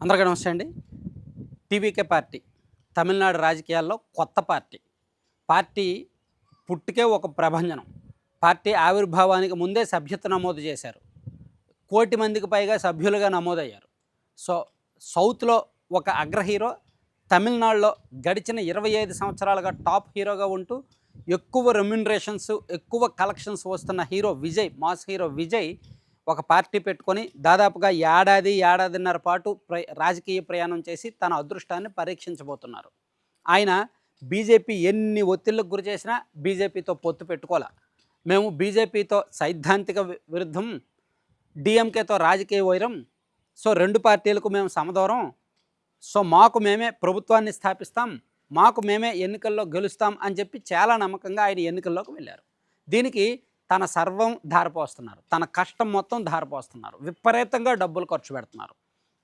అందరికీ నమస్తే అండి. టీవీకే పార్టీ తమిళనాడు రాజకీయాల్లో కొత్త పార్టీ. పార్టీ పుట్టుకే ఒక ప్రభంజనం. పార్టీ ఆవిర్భావానికి ముందే సభ్యత్వ నమోదు చేశారు. 1,00,00,000 మందికి పైగా సభ్యులుగా నమోదయ్యారు. సో, సౌత్‌లో ఒక అగ్ర హీరో, తమిళనాడులో గడిచిన 25 సంవత్సరాలుగా టాప్ హీరోగా ఉంటూ ఎక్కువ రెమ్యునరేషన్స్, ఎక్కువ కలెక్షన్స్ వస్తున్న hero Vijay, mass hero Vijay ఒక పార్టీ పెట్టుకొని దాదాపుగా ఏడాదిన్నర పాటు రాజకీయ ప్రయాణం చేసి తన అదృష్టాన్ని పరీక్షించబోతున్నారు. ఆయన బీజేపీ ఎన్ని ఒత్తిళ్లకు గురి చేసినా బీజేపీతో పొత్తు పెట్టుకోలే. మేము బీజేపీతో సైద్ధాంతిక విరుద్ధం, డీఎంకేతో రాజకీయ వైరం, సో 2 పార్టీలకు మేము సమదూరం, సో మాకు మేమే ప్రభుత్వాన్ని స్థాపిస్తాం, మాకు మేమే ఎన్నికల్లో గెలుస్తాం అని చెప్పి చాలా నమ్మకంగా ఆయన ఎన్నికల్లోకి వెళ్ళారు. దీనికి తన సర్వం ధారపోస్తున్నారు, తన కష్టం మొత్తం ధారపోస్తున్నారు, విపరీతంగా డబ్బులు ఖర్చు పెడుతున్నారు.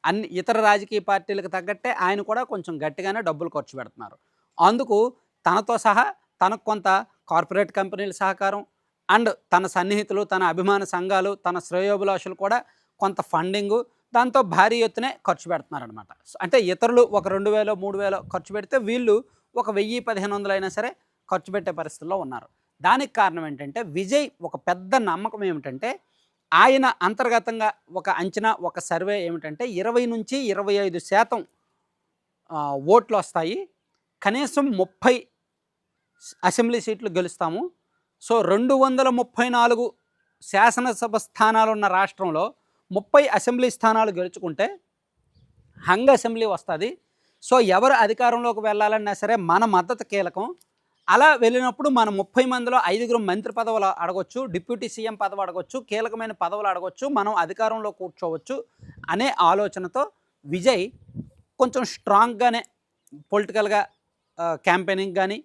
అన్ని ఇతర రాజకీయ పార్టీలకు తగ్గట్టే ఆయన కూడా కొంచెం గట్టిగానే డబ్బులు ఖర్చు పెడుతున్నారు. అందుకు తనతో సహా తనకు కొంత కార్పొరేట్ కంపెనీల సహకారం అండ్ తన సన్నిహితులు, తన అభిమాన సంఘాలు, తన శ్రేయోభిలాషులు కూడా కొంత ఫండింగు, దాంతో భారీ ఎత్తునే ఖర్చు పెడుతున్నారనమాట. అంటే ఇతరులు ఒక 2,000 3,000 ఖర్చు పెడితే వీళ్ళు ఒక 1,000-1,500 అయినా సరే ఖర్చు పెట్టే పరిస్థితుల్లో ఉన్నారు. దానికి కారణం ఏంటంటే విజయ్ ఒక పెద్ద నమ్మకం ఏమిటంటే, ఆయన అంతర్గతంగా ఒక అంచనా, ఒక సర్వే ఏమిటంటే 20-25% ఓట్లు వస్తాయి, కనీసం 30 అసెంబ్లీ సీట్లు గెలుస్తాము. సో 234 శాసనసభ స్థానాలున్న రాష్ట్రంలో 30 అసెంబ్లీ స్థానాలు గెలుచుకుంటే హంగ్ అసెంబ్లీ వస్తుంది. సో ఎవరు అధికారంలోకి వెళ్ళాలన్నా సరే మన మద్దతు కీలకం. అలా వెళ్ళినప్పుడు మనం 30 మందిలో 5 మంత్రి పదవులు అడగొచ్చు, డిప్యూటీ సీఎం పదవి అడగొచ్చు, కీలకమైన పదవులు అడగొచ్చు, మనం అధికారంలో కూర్చోవచ్చు అనే ఆలోచనతో విజయ్ కొంచెం స్ట్రాంగ్గానే పొలిటికల్గా క్యాంపెయినింగ్ కానీ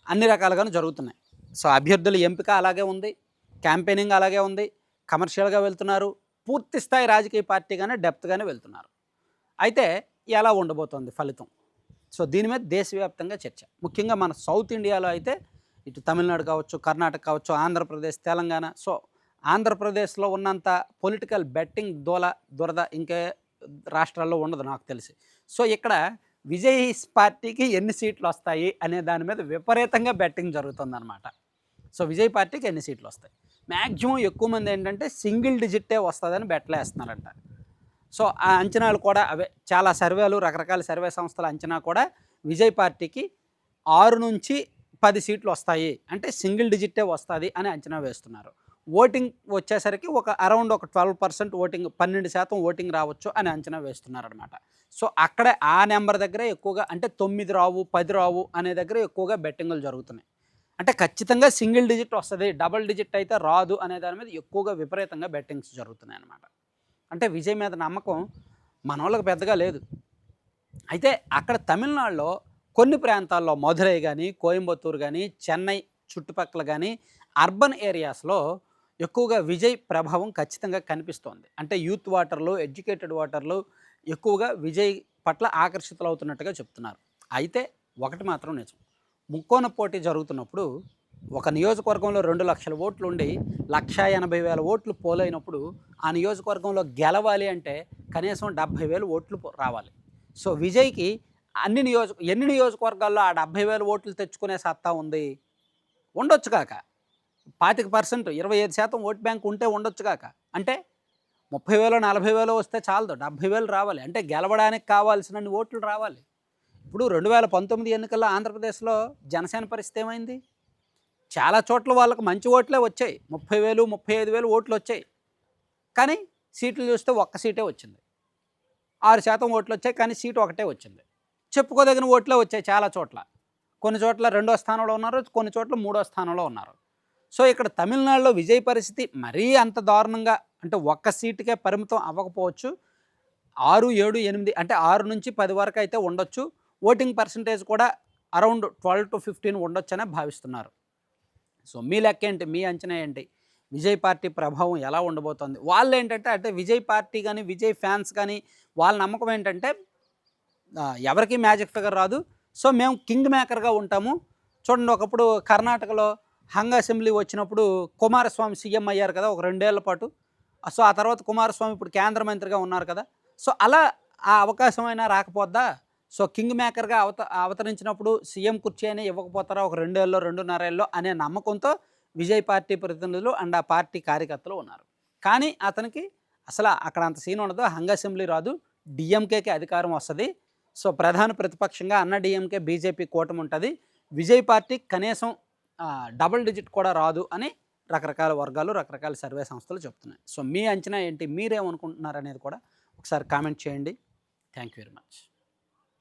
అన్ని రకాలుగానే జరుగుతున్నాయి. సో అభ్యర్థుల ఎంపిక అలాగే ఉంది, క్యాంపెయినింగ్ అలాగే ఉంది, కమర్షియల్గా వెళ్తున్నారు, పూర్తి స్థాయి రాజకీయ పార్టీగానే డెప్త్గానే వెళ్తున్నారు. అయితే ఎలా ఉండబోతోంది ఫలితం? సో దీని మీద దేశవ్యాప్తంగా చర్చ. ముఖ్యంగా మన సౌత్ ఇండియాలో అయితే ఇటు తమిళనాడు కావచ్చు, కర్ణాటక కావచ్చు, ఆంధ్రప్రదేశ్, తెలంగాణ. సో ఆంధ్రప్రదేశ్లో ఉన్నంత పొలిటికల్ బెట్టింగ్ దురద ఇంకే రాష్ట్రాల్లో ఉండదు నాకు తెలిసి. సో ఇక్కడ విజయ్ పార్టీకి ఎన్ని సీట్లు వస్తాయి అనే దాని మీద విపరీతంగా బెట్టింగ్ జరుగుతుందన్నమాట. సో విజయ్ పార్టీకి ఎన్ని సీట్లు వస్తాయి, మ్యాక్సిమం ఎక్కువ మంది ఏంటంటే సింగిల్ డిజిట్టే వస్తుందని బెట్లేస్తున్నారంట. సో ఆ అంచనాలు కూడా అవే. చాలా సర్వేలు, రకరకాల సర్వే సంస్థల అంచనా కూడా విజయ్ పార్టీకి 6-10 సీట్లు వస్తాయి, అంటే సింగిల్ డిజిట్టే వస్తుంది అని అంచనా వేస్తున్నారు. ఓటింగ్ వచ్చేసరికి ఒక అరౌండ్ ఒక 12% ఓటింగ్, 12% ఓటింగ్ రావచ్చు అని అంచనా వేస్తున్నారనమాట. సో అక్కడే ఆ నెంబర్ దగ్గరే ఎక్కువగా, అంటే 9 రావు 10 రావు అనే దగ్గర ఎక్కువగా బెట్టింగులు జరుగుతున్నాయి. అంటే ఖచ్చితంగా సింగిల్ డిజిట్ వస్తుంది, డబుల్ డిజిట్ అయితే రాదు అనే దాని మీద ఎక్కువగా విపరీతంగా బెట్టింగ్స్ జరుగుతున్నాయి అన్నమాట. అంటే విజయ్ మీద నమ్మకం మన వాళ్ళకి పెద్దగా లేదు. అయితే అక్కడ తమిళనాడులో కొన్ని ప్రాంతాల్లో మధురై కానీ, కోయంబత్తూరు కానీ, చెన్నై చుట్టుపక్కల కానీ అర్బన్ ఏరియాస్లో ఎక్కువగా విజయ్ ప్రభావం ఖచ్చితంగా కనిపిస్తోంది. అంటే యూత్ ఓటర్లు, ఎడ్యుకేటెడ్ ఓటర్లు ఎక్కువగా విజయ్ పట్ల ఆకర్షితులవుతున్నట్టుగా చెప్తున్నారు. అయితే ఒకటి మాత్రం నిజం, ముక్కోన పోటీ జరుగుతున్నప్పుడు ఒక నియోజకవర్గంలో 2 లక్షల ఓట్లు ఉండి 1,80,000 ఓట్లు పోలైనప్పుడు ఆ నియోజకవర్గంలో గెలవాలి అంటే కనీసం 70,000 ఓట్లు రావాలి. సో విజయ్కి ఎన్ని నియోజకవర్గాల్లో ఆ 70,000 ఓట్లు తెచ్చుకునే సత్తా ఉంది? ఉండొచ్చు కాక 25%, 25% ఓట్ బ్యాంక్ ఉంటే ఉండొచ్చు కాక. అంటే 30,000 40,000 వస్తే చాలదు, 70,000 రావాలి. అంటే గెలవడానికి కావాల్సినన్ని ఓట్లు రావాలి. ఇప్పుడు 2019 ఎన్నికల్లో ఆంధ్రప్రదేశ్లో జనసేన పరిస్థితి ఏమైంది? చాలా చోట్ల వాళ్ళకి మంచి ఓట్లే వచ్చాయి, 30,000 35,000 ఓట్లు వచ్చాయి. కానీ సీట్లు చూస్తే ఒక్క సీటే వచ్చింది. 6% ఓట్లు వచ్చాయి, కానీ సీటు ఒకటే వచ్చింది. చెప్పుకోదగిన ఓట్లే వచ్చాయి చాలా చోట్ల. కొన్ని చోట్ల 2వ స్థానంలో ఉన్నారు, కొన్ని చోట్ల 3వ స్థానంలో ఉన్నారు. సో ఇక్కడ తమిళనాడులో విజయ్ పరిస్థితి మరీ అంత దారుణంగా, అంటే ఒక్క సీటుకే పరిమితం అవ్వకపోవచ్చు. 6, 7, 8 అంటే 6-10 వరకు అయితే ఉండొచ్చు. ఓటింగ్ పర్సంటేజ్ కూడా అరౌండ్ 12-15 ఉండొచ్చనే భావిస్తున్నారు. సో మీ లెక్క ఏంటి, మీ అంచనా ఏంటి? విజయ్ పార్టీ ప్రభావం ఎలా ఉండబోతోంది? వాళ్ళు ఏంటంటే, అంటే విజయ్ పార్టీ కానీ విజయ్ ఫ్యాన్స్ కానీ వాళ్ళ నమ్మకం ఏంటంటే, ఎవరికి మ్యాజిక్ ఫిగర్ రాదు, సో మేము కింగ్ మేకర్గా ఉంటాము. చూడండి, ఒకప్పుడు కర్ణాటకలో హంగ్ అసెంబ్లీ వచ్చినప్పుడు కుమారస్వామి సీఎం అయ్యారు కదా ఒక 2 ఏళ్ల పాటు. సో ఆ తర్వాత కుమారస్వామి ఇప్పుడు కేంద్ర మంత్రిగా ఉన్నారు కదా. సో అలా ఆ అవకాశం అయినా రాకపోద్దా? సో, కింగ్ మేకర్‌గా అవతరించినప్పుడు సీఎం కుర్చీ అయినా ఇవ్వకపోతారా ఒక 2 ఏళ్ళో, 2.5 ఏళ్ళో అనే నమ్మకంతో విజయ్ పార్టీ ప్రతినిధులు అండ్ ఆ పార్టీ కార్యకర్తలు ఉన్నారు. కానీ అతనికి అసల అక్కడ అంత సీన్ ఉండదు. హంగ్ అసెంబ్లీ రాదు. డీఎంకేకి అధికారం వస్తది. సో, ప్రధాన ప్రతిపక్షంగా అన్నా డీఎంకే, బీజేపీ కూటమి ఉంటది. విజయ్ పార్టీ కనీసం డబుల్ డిజిట్ కూడా రాదు అని రకరకాల వర్గాలు, రకరకాల సర్వే సంస్థలు చెప్తున్నాయి. సో, మీ అంచనా ఏంటి? మీరేమనుకుంటున్నారనేది కూడా ఒకసారి కామెంట్ చేయండి. Thank you very much.